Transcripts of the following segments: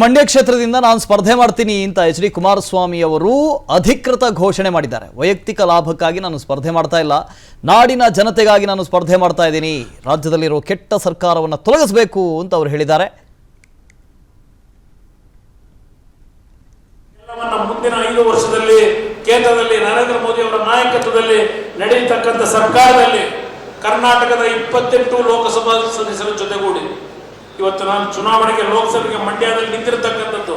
ಮಂಡ್ಯ ಕ್ಷೇತ್ರದಿಂದ ನಾನು ಸ್ಪರ್ಧೆ ಮಾಡ್ತೀನಿ ಅಂತ ಎಚ್.ಡಿ. ಕುಮಾರಸ್ವಾಮಿ ಅವರು ಅಧಿಕೃತ ಘೋಷಣೆ ಮಾಡಿದ್ದಾರೆ. ವೈಯಕ್ತಿಕ ಲಾಭಕ್ಕಾಗಿ ನಾನು ಸ್ಪರ್ಧೆ ಮಾಡ್ತಾ ಇಲ್ಲ, ನಾಡಿನ ಜನತೆಗಾಗಿ ನಾನು ಸ್ಪರ್ಧೆ ಮಾಡ್ತಾ ಇದ್ದೀನಿ. ರಾಜ್ಯದಲ್ಲಿರೋ ಕೆಟ್ಟ ಸರ್ಕಾರವನ್ನು ತೊಲಗಿಸಬೇಕು ಅಂತ ಅವರು ಹೇಳಿದ್ದಾರೆ. ಮುಂದಿನ 5 ವರ್ಷದಲ್ಲಿ ಕೇಂದ್ರದಲ್ಲಿ ನರೇಂದ್ರ ಮೋದಿ ಅವರ ನಾಯಕತ್ವದಲ್ಲಿ ನಡೆಯತಕ್ಕಂಥ ಸರ್ಕಾರದಲ್ಲಿ ಕರ್ನಾಟಕದ 28 ಲೋಕಸಭಾ ಸದಸ್ಯರ ಜೊತೆಗೂಡಿ ಇವತ್ತು ನಾನು ಚುನಾವಣೆಗೆ ಲೋಕಸಭೆಗೆ ಮಂಡ್ಯದಲ್ಲಿ ನಿಂತಿರತಕ್ಕಂಥದ್ದು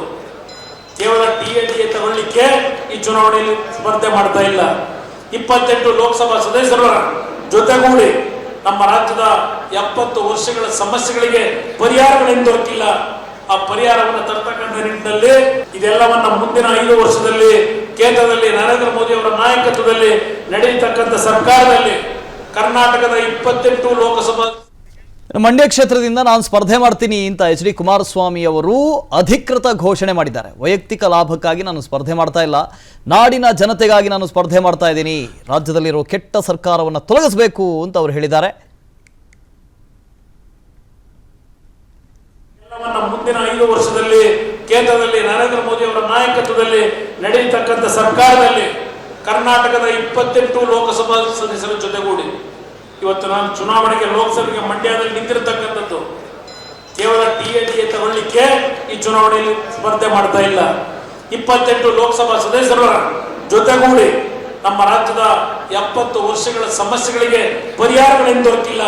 ಕೇವಲ ಟಿಎಡಿಎ ತಗೊಳ್ಳಿಕ್ಕೆ ಈ ಚುನಾವಣೆಯಲ್ಲಿ ಸ್ಪರ್ಧೆ ಮಾಡ್ತಾ ಇಲ್ಲ. 28 ಲೋಕಸಭಾ ಸದಸ್ಯರ ಜೊತೆಗೂಡಿ ನಮ್ಮ ರಾಜ್ಯದ 70 ವರ್ಷಗಳ ಸಮಸ್ಯೆಗಳಿಗೆ ಪರಿಹಾರಗಳಿಂದ ದೊರಕಿಲ್ಲ. ಆ ಪರಿಹಾರವನ್ನು ತರ್ತಕ್ಕಂಥ ನಿಟ್ಟಿನಲ್ಲಿ ಇದೆಲ್ಲವನ್ನ ಮುಂದಿನ 5 ವರ್ಷದಲ್ಲಿ ಕೇಂದ್ರದಲ್ಲಿ ನರೇಂದ್ರ ಮೋದಿ ಅವರ ನಾಯಕತ್ವದಲ್ಲಿ ನಡೆಯತಕ್ಕಂಥ ಸರ್ಕಾರದಲ್ಲಿ ಕರ್ನಾಟಕದ 28 ಲೋಕಸಭಾ ಮಂಡ್ಯ ಕ್ಷೇತ್ರದಿಂದ ನಾನು ಸ್ಪರ್ಧೆ ಮಾಡ್ತೀನಿ ಅಂತ ಎಚ್.ಡಿ. ಕುಮಾರಸ್ವಾಮಿ ಅವರು ಅಧಿಕೃತ ಘೋಷಣೆ ಮಾಡಿದ್ದಾರೆ. ವೈಯಕ್ತಿಕ ಲಾಭಕ್ಕಾಗಿ ನಾನು ಸ್ಪರ್ಧೆ ಮಾಡ್ತಾ ಇಲ್ಲ, ನಾಡಿನ ಜನತೆಗಾಗಿ ನಾನು ಸ್ಪರ್ಧೆ ಮಾಡ್ತಾ ಇದ್ದೀನಿ. ರಾಜ್ಯದಲ್ಲಿರೋ ಕೆಟ್ಟ ಸರ್ಕಾರವನ್ನು ತೊಲಗಿಸಬೇಕು ಅಂತ ಅವರು ಹೇಳಿದ್ದಾರೆ. ಮುಂದಿನ 5 ವರ್ಷದಲ್ಲಿ ಕೇಂದ್ರದಲ್ಲಿ ನರೇಂದ್ರ ಮೋದಿ ಅವರ ನಾಯಕತ್ವದಲ್ಲಿ ನಡೆಯತಕ್ಕಂಥ ಸರ್ಕಾರದಲ್ಲಿ ಕರ್ನಾಟಕದ 28 ಲೋಕಸಭಾ ಸದಸ್ಯರ ಜೊತೆಗೂಡಿ ಇವತ್ತು ನಾನು ಚುನಾವಣೆಗೆ ಲೋಕಸಭೆಗೆ ಮಂಡ್ಯದಲ್ಲಿ ನಿಂತಿರತಕ್ಕಂಥದ್ದು ಕೇವಲ ಟಿಎಡಿಎ ತಗೊಳ್ಳಿಕ್ಕೆ ಈ ಚುನಾವಣೆಯಲ್ಲಿ ಸ್ಪರ್ಧೆ ಮಾಡ್ತಾ ಇಲ್ಲ. 28 ಲೋಕಸಭಾ ಸದಸ್ಯರ ಜೊತೆಗೂಡಿ ನಮ್ಮ ರಾಜ್ಯದ 70 ವರ್ಷಗಳ ಸಮಸ್ಯೆಗಳಿಗೆ ಪರಿಹಾರಗಳಿಂದ ದೊರಕಿಲ್ಲ.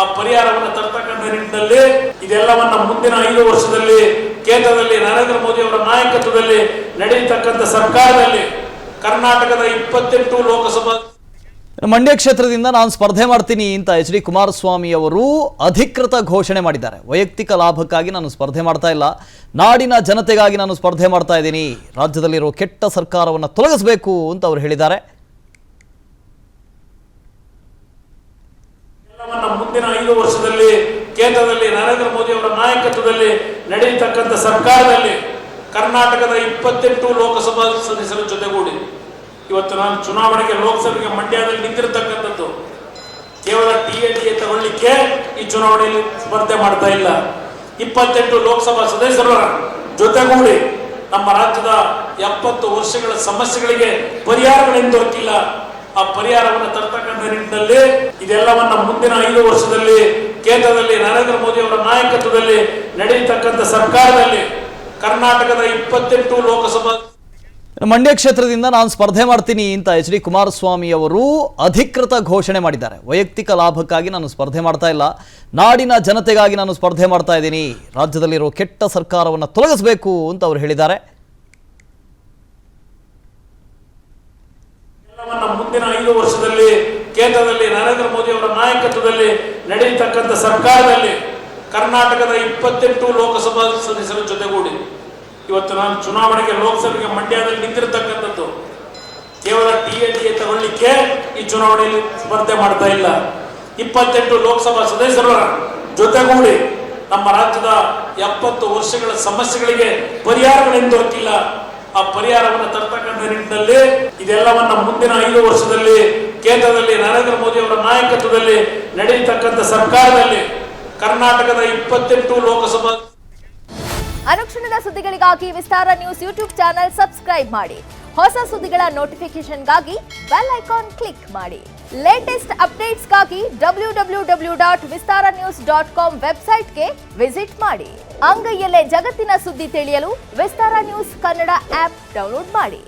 ಆ ಪರಿಹಾರವನ್ನು ತರ್ತಕ್ಕಂಥ ನಿಟ್ಟಿನಲ್ಲಿ ಇದೆಲ್ಲವನ್ನ ಮುಂದಿನ 5 ವರ್ಷದಲ್ಲಿ ಕೇಂದ್ರದಲ್ಲಿ ನರೇಂದ್ರ ಮೋದಿ ಅವರ ನಾಯಕತ್ವದಲ್ಲಿ ನಡೆಯತಕ್ಕಂಥ ಸರ್ಕಾರದಲ್ಲಿ ಕರ್ನಾಟಕದ 28 ಲೋಕಸಭಾ ಮಂಡ್ಯ ಕ್ಷೇತ್ರದಿಂದ ನಾನು ಸ್ಪರ್ಧೆ ಮಾಡ್ತೀನಿ ಅಂತ ಎಚ್.ಡಿ. ಕುಮಾರಸ್ವಾಮಿ ಅವರು ಅಧಿಕೃತ ಘೋಷಣೆ ಮಾಡಿದ್ದಾರೆ. ವೈಯಕ್ತಿಕ ಲಾಭಕ್ಕಾಗಿ ನಾನು ಸ್ಪರ್ಧೆ ಮಾಡ್ತಾ ಇಲ್ಲ, ನಾಡಿನ ಜನತೆಗಾಗಿ ನಾನು ಸ್ಪರ್ಧೆ ಮಾಡ್ತಾ ಇದ್ದೀನಿ. ರಾಜ್ಯದಲ್ಲಿರೋ ಕೆಟ್ಟ ಸರ್ಕಾರವನ್ನು ತೊಲಗಿಸಬೇಕು ಅಂತ ಅವರು ಹೇಳಿದ್ದಾರೆ. ಮುಂದಿನ 5 ವರ್ಷದಲ್ಲಿ ಕೇಂದ್ರದಲ್ಲಿ ನರೇಂದ್ರ ಮೋದಿ ಅವರ ನಾಯಕತ್ವದಲ್ಲಿ ನಡೆಯತಕ್ಕಂಥ ಸರ್ಕಾರದಲ್ಲಿ ಕರ್ನಾಟಕದ 28 ಲೋಕಸಭಾ ಸದಸ್ಯರ ಜೊತೆಗೂಡಿ ಇವತ್ತು ನಾನು ಚುನಾವಣೆಗೆ ಲೋಕಸಭೆಗೆ ಮಂಡ್ಯದಲ್ಲಿ ನಿಂತಿರತಕ್ಕಂಥದ್ದು ಕೇವಲ ಟಿಎಡಿಎ ತಗೊಳ್ಳಿಕ್ಕೆ ಈ ಚುನಾವಣೆಯಲ್ಲಿ ಸ್ಪರ್ಧೆ ಮಾಡ್ತಾ ಇಲ್ಲ. 28 ಲೋಕಸಭಾ ಸದಸ್ಯರ ಜೊತೆಗೂಡಿ ನಮ್ಮ ರಾಜ್ಯದ 70 ವರ್ಷಗಳ ಸಮಸ್ಯೆಗಳಿಗೆ ಪರಿಹಾರಗಳಿಂದ ದೊರಕಿಲ್ಲ. ಆ ಪರಿಹಾರವನ್ನು ತರ್ತಕ್ಕಂಥ ನಿಟ್ಟಿನಲ್ಲಿ ಇದೆಲ್ಲವನ್ನ ಮುಂದಿನ 5 ವರ್ಷದಲ್ಲಿ ಕೇಂದ್ರದಲ್ಲಿ ನರೇಂದ್ರ ಮೋದಿ ಅವರ ನಾಯಕತ್ವದಲ್ಲಿ ನಡೆಯತಕ್ಕಂಥ ಸರ್ಕಾರದಲ್ಲಿ ಕರ್ನಾಟಕದ 28 ಲೋಕಸಭಾ ಮಂಡ್ಯ ಕ್ಷೇತ್ರದಿಂದ ನಾನು ಸ್ಪರ್ಧೆ ಮಾಡ್ತೀನಿ ಅಂತ ಎಚ್.ಡಿ. ಕುಮಾರಸ್ವಾಮಿ ಅವರು ಅಧಿಕೃತ ಘೋಷಣೆ ಮಾಡಿದ್ದಾರೆ. ವೈಯಕ್ತಿಕ ಲಾಭಕ್ಕಾಗಿ ನಾನು ಸ್ಪರ್ಧೆ ಮಾಡ್ತಾ ಇಲ್ಲ, ನಾಡಿನ ಜನತೆಗಾಗಿ ನಾನು ಸ್ಪರ್ಧೆ ಮಾಡ್ತಾ ಇದ್ದೀನಿ. ರಾಜ್ಯದಲ್ಲಿರೋ ಕೆಟ್ಟ ಸರ್ಕಾರವನ್ನು ತೊಲಗಿಸಬೇಕು ಅಂತ ಅವರು ಹೇಳಿದ್ದಾರೆ. ಮುಂದಿನ 5 ವರ್ಷದಲ್ಲಿ ಕೇಂದ್ರದಲ್ಲಿ ನರೇಂದ್ರ ಮೋದಿ ಅವರ ನಾಯಕತ್ವದಲ್ಲಿ ನಡೆಯತಕ್ಕಂಥ ಸರ್ಕಾರದಲ್ಲಿ ಕರ್ನಾಟಕದ 28 ಲೋಕಸಭಾ ಸದಸ್ಯರ ಜೊತೆಗೂಡಿ ಇವತ್ತು ನಾನು ಚುನಾವಣೆಗೆ ಲೋಕಸಭೆಗೆ ಮಂಡ್ಯದಲ್ಲಿ ನಿಂತಿರತಕ್ಕಂಥದ್ದು ಕೇವಲ ಟಿಎಡಿಎ ತಗೊಳ್ಳಿಕ್ಕೆ ಈ ಚುನಾವಣೆಯಲ್ಲಿ ಸ್ಪರ್ಧೆ ಮಾಡ್ತಾ ಇಲ್ಲ. 28 ಲೋಕಸಭಾ ಸದಸ್ಯರ ಜೊತೆಗೂಡಿ ನಮ್ಮ ರಾಜ್ಯದ 70 ವರ್ಷಗಳ ಸಮಸ್ಯೆಗಳಿಗೆ ಪರಿಹಾರಗಳಿಂದ ದೊರಕಿಲ್ಲ. ಆ ಪರಿಹಾರವನ್ನು ತರ್ತಕ್ಕಂಥ ನಿಟ್ಟಿನಲ್ಲಿ ಇದೆಲ್ಲವನ್ನ ಮುಂದಿನ 5 ವರ್ಷದಲ್ಲಿ ಕೇಂದ್ರದಲ್ಲಿ ನರೇಂದ್ರ ಮೋದಿ ಅವರ ನಾಯಕತ್ವದಲ್ಲಿ ನಡೆಯತಕ್ಕಂಥ ಸರ್ಕಾರದಲ್ಲಿ ಕರ್ನಾಟಕದ 28 ಲೋಕಸಭಾ ಅನುಕ್ಷಣದ ಸುದ್ದಿಗಳಿಗಾಗಿ ವಿಸ್ತಾರ ನ್ಯೂಸ್ ಯೂಟ್ಯೂಬ್ ಚಾನೆಲ್ ಸಬ್ಸ್ಕ್ರೈಬ್ ಮಾಡಿ. ಹೊಸ ಸುದ್ದಿಗಳ ನೋಟಿಫಿಕೇಶನ್ಗಾಗಿ ಬೆಲ್ ಐಕಾನ್ ಕ್ಲಿಕ್ ಮಾಡಿ. ಲೇಟೆಸ್ಟ್ ಅಪ್ಡೇಟ್ಸ್ಗಾಗಿ www.vistaranews.com ವೆಬ್ಸೈಟ್ಗೆ ವಿಸಿಟ್ ಮಾಡಿ. ಅಂಗೈಯಲ್ಲೇ ಜಗತ್ತಿನ ಸುದ್ದಿ ತಿಳಿಯಲು ವಿಸ್ತಾರ ನ್ಯೂಸ್ ಕನ್ನಡ ಆಪ್ ಡೌನ್ಲೋಡ್ ಮಾಡಿ.